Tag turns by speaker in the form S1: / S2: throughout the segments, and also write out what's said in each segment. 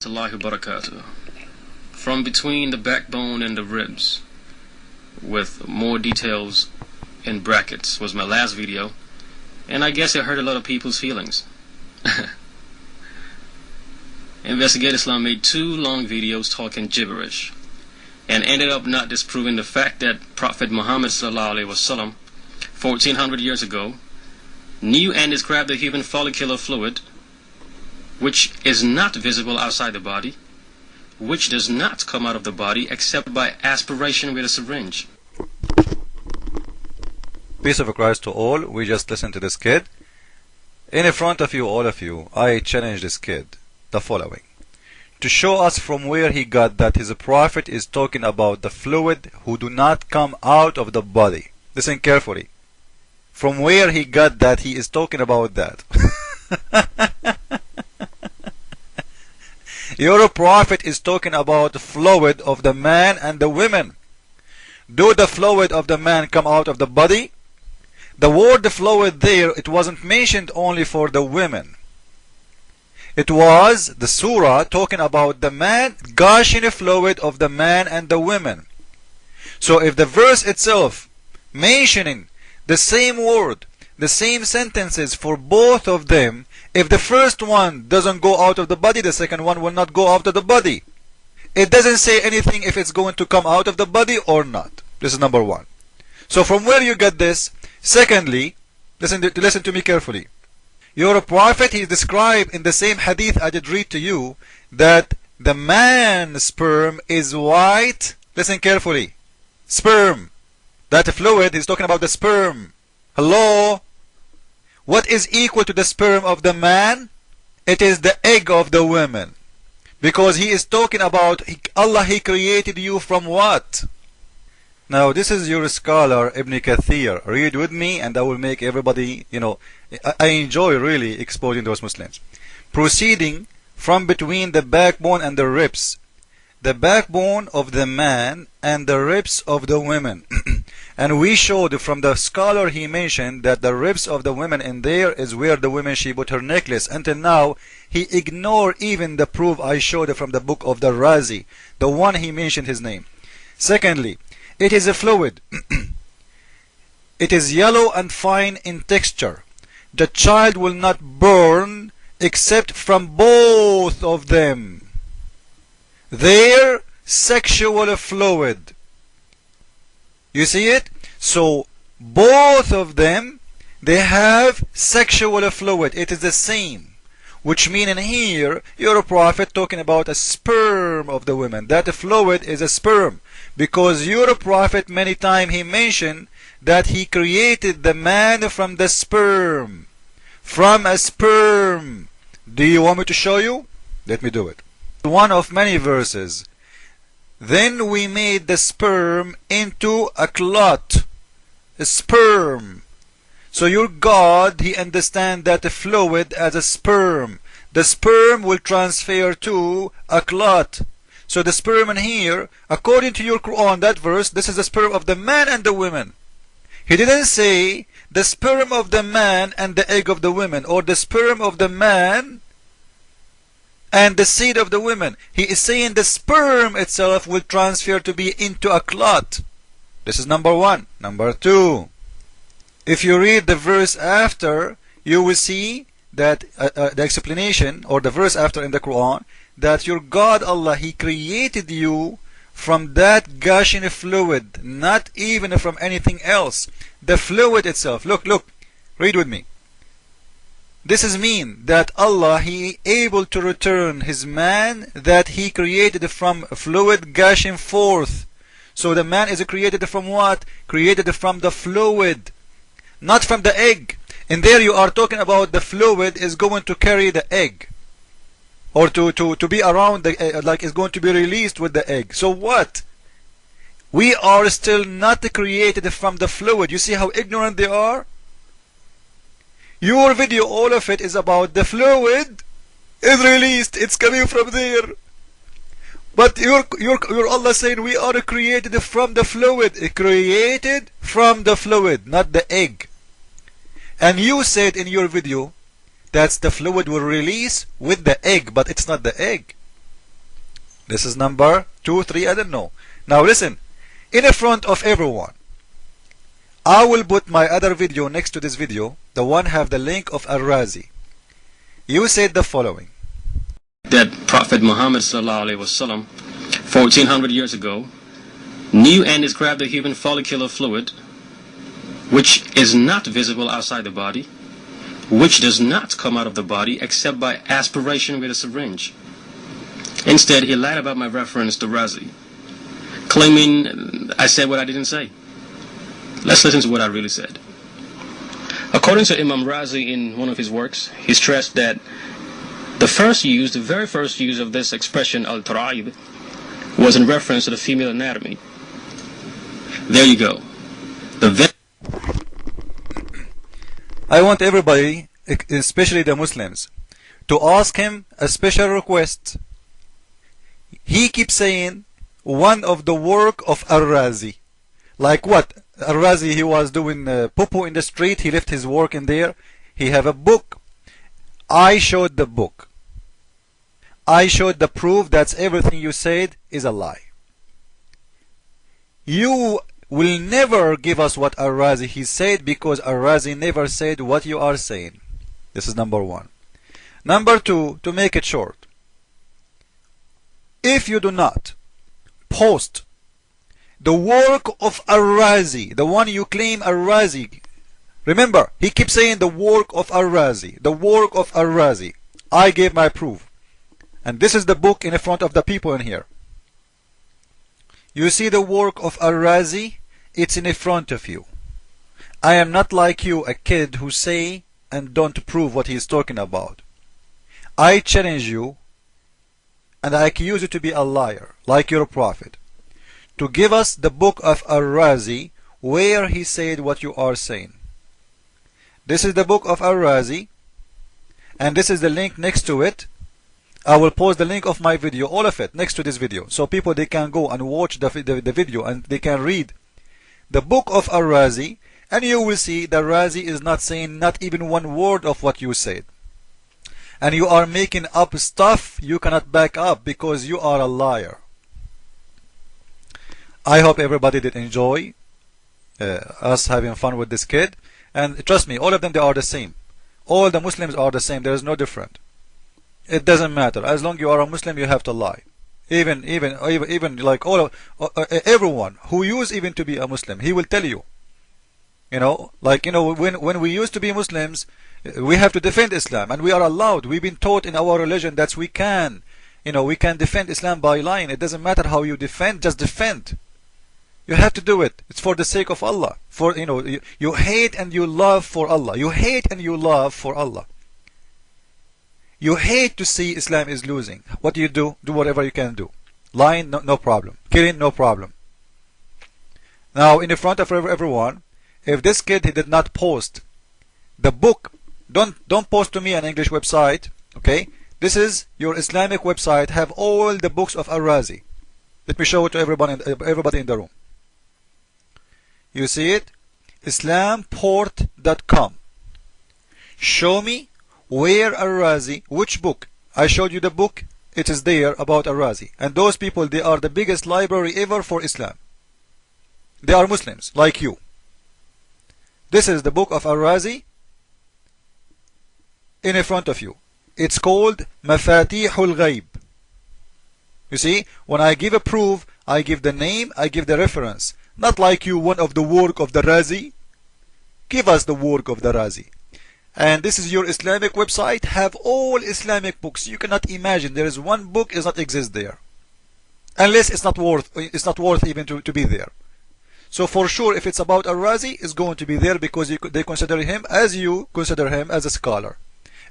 S1: Barakatuh. From between the backbone and the ribs, with more details in brackets, was my last video, and I guess it hurt a lot of people's feelings. Investigate Islam made 2 long videos talking gibberish, and ended up not disproving the fact that Prophet Muhammad ﷺ, 1400 years ago, knew and described the human follicular fluid, which is not visible outside the body, which does not come out of the body except by aspiration with a syringe.
S2: Peace of Christ to all. We just listened to this kid. In front of you, all of you, I challenge this kid the following: to show us from where he got that his prophet is talking about the fluid who do not come out of the body. Listen carefully. From where he got that he is talking about that. Your prophet is talking about the fluid of the man and the women. Do the fluid of the man come out of the body? The word fluid there, it wasn't mentioned only for the women. It was the surah talking about the man, gushing fluid of the man and the women. So if the verse itself mentioning the same word, the same sentences for both of them, if the first one doesn't go out of the body, the second one will not go out of the body. It doesn't say anything if it's going to come out of the body or not. This is number one. So from where you get this? Secondly, listen to me carefully. Your prophet, he described in the same hadith I did read to you that the man's sperm is white. Listen carefully. Sperm. That fluid, he's talking about the sperm. Hello? What is equal to the sperm of the man? It is the egg of the woman. Because he is talking about Allah, he created you from what? Now this is your scholar Ibn Kathir. Read with me and I will make everybody, I enjoy really exposing those Muslims. Proceeding from between the backbone and the ribs. The backbone of the man and the ribs of the women. And we showed from the scholar he mentioned that the ribs of the women in there is where the woman she put her necklace. Until now he ignored even the proof I showed from the book of the Razi, the one he mentioned his name. Secondly, it is a fluid. It is yellow and fine in texture. The child will not burn except from both of them. Their sexual fluid. You see it? So both of them, they have sexual fluid. It is the same. Which means in here, your prophet talking about a sperm of the women. That fluid is a sperm. Because your prophet many times he mentioned that he created the man from the sperm. From a sperm. Do you want me to show you? Let me do it. One of many verses. Then we made the sperm into a clot. A sperm. So your God, he understands that the fluid as a sperm. The sperm will transfer to a clot. So the sperm in here, according to your Quran, that verse, this is the sperm of the man and the women. He didn't say the sperm of the man and the egg of the women, or the sperm of the man and the seed of the women. He is saying the sperm itself will transfer to be into a clot. This is number one. Number two, if you read the verse after, you will see that the explanation, or the verse after in the Quran, that your God Allah, he created you from that gushing fluid, not even from anything else. The fluid itself. Look, read with me. This is mean that Allah, he able to return his man that he created from fluid gushing forth. So the man is created from what? Created from the fluid, not from the egg. And there you are talking about the fluid is going to carry the egg, or to be around the like is going to be released with the egg. So what? We are still not created from the fluid. You see how ignorant they are? Your video, all of it is about the fluid is released. It's coming from there. But your Allah saying we are created from the fluid. Created from the fluid, not the egg. And you said in your video that the fluid will release with the egg, but it's not the egg. This is number 2, 3, I don't know. Now listen, in front of everyone, I will put my other video next to this video, the one have the link of Razi. You said the following.
S1: That Prophet Muhammad ﷺ, 1400 years ago, knew and described the human follicular fluid, which is not visible outside the body, which does not come out of the body except by aspiration with a syringe. Instead, he lied about my reference to Razi, claiming I said what I didn't say. Let's listen to what I really said. According to Imam Razi in one of his works, he stressed that the very first use of this expression al-taraib was in reference to the female anatomy. There you go.
S2: I want everybody, especially the Muslims, to ask him a special request. He keeps saying one of the work of Razi. Like what? Razi, he was doing poo-poo in the street, he left his work in there. He have a book. I showed the book. I showed the proof that everything you said is a lie. You will never give us what Razi he said, because Razi never said what you are saying. This is number 1. Number 2, to make it short, if you do not post the work of Razi, the one you claim Razi, remember, he keeps saying the work of Razi, the work of Razi. I gave my proof. And this is the book in front of the people in here. You see the work of Razi? It's in front of you. I am not like you, a kid who say and don't prove what he is talking about. I challenge you, and I accuse you to be a liar, like your prophet, to give us the book of Razi where he said what you are saying. This is the book of Razi, and this is the link next to it. I will post the link of my video, all of it, next to this video, so people they can go and watch the video and they can read the book of Razi, and you will see that Razi is not saying not even one word of what you said. And you are making up stuff you cannot back up because you are a liar. I hope everybody did enjoy us having fun with this kid. And trust me, all of them, they are the same. All the Muslims are the same. There is no different. It doesn't matter. As long as you are a Muslim, you have to lie. Even like everyone who used even to be a Muslim, he will tell you. When we used to be Muslims, we have to defend Islam, and we are allowed. We've been taught in our religion that we can defend Islam by lying. It doesn't matter how you defend, just defend. You have to do it. It's for the sake of Allah. You hate and you love for Allah. You hate and you love for Allah. You hate to see Islam is losing. What do? Do whatever you can do. Lying, no problem. Killing, no problem. Now, in front of everyone, if this kid he did not post the book, don't post to me an English website. Okay, this is your Islamic website. Have all the books of Razi. Let me show it to everybody in the room. You see it? Islamport.com. Show me where Razi, which book. I showed you the book. It is there about Razi. And those people, they are the biggest library ever for Islam. They are Muslims like you. This is the book of Razi in front of you. It's called Mafatihul Ghaib. You see, when I give a proof, I give the name, I give the reference. Not like you, one of the work of the Razi. Give us the work of the Razi. And this is your Islamic website. Have all Islamic books. You cannot imagine there is one book does not exist there, unless it's not worth even to be there. So for sure, if it's about Razi, it's going to be there because they consider him as you consider him as a scholar.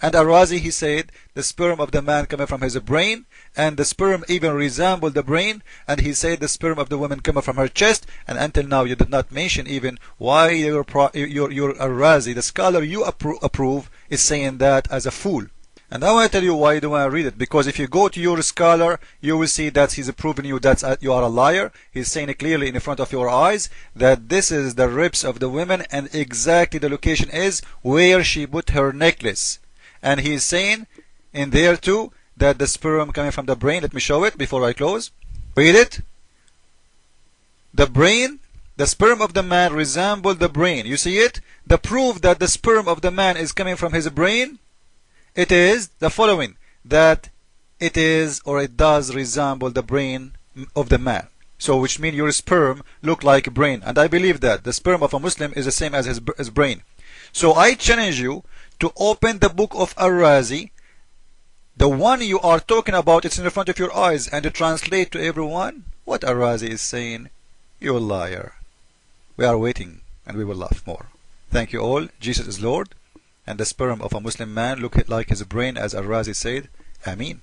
S2: And Razi, he said, the sperm of the man coming from his brain, and the sperm even resembled the brain. And he said the sperm of the woman coming from her chest. And until now, you did not mention even why your Razi, the scholar you approve, is saying that as a fool. And I want to tell you why you don't want to read it. Because if you go to your scholar, you will see that he's proving you that you are a liar. He's saying it clearly in front of your eyes that this is the ribs of the women, and exactly the location is where she put her necklace. And he is saying in there too that the sperm coming from the brain? Let me show it before I close. Read it. The brain, the sperm of the man resemble the brain. You see it? The proof that the sperm of the man is coming from his brain, it is the following, that it is or it does resemble the brain of the man. So which means your sperm look like a brain, and I believe that the sperm of a Muslim is the same as his brain. So I challenge you to open the book of Razi, the one you are talking about. It's in the front of your eyes, and to translate to everyone what Razi is saying. You liar. We are waiting, and we will laugh more. Thank you all. Jesus is Lord, and the sperm of a Muslim man look like his brain, as Razi said. Ameen.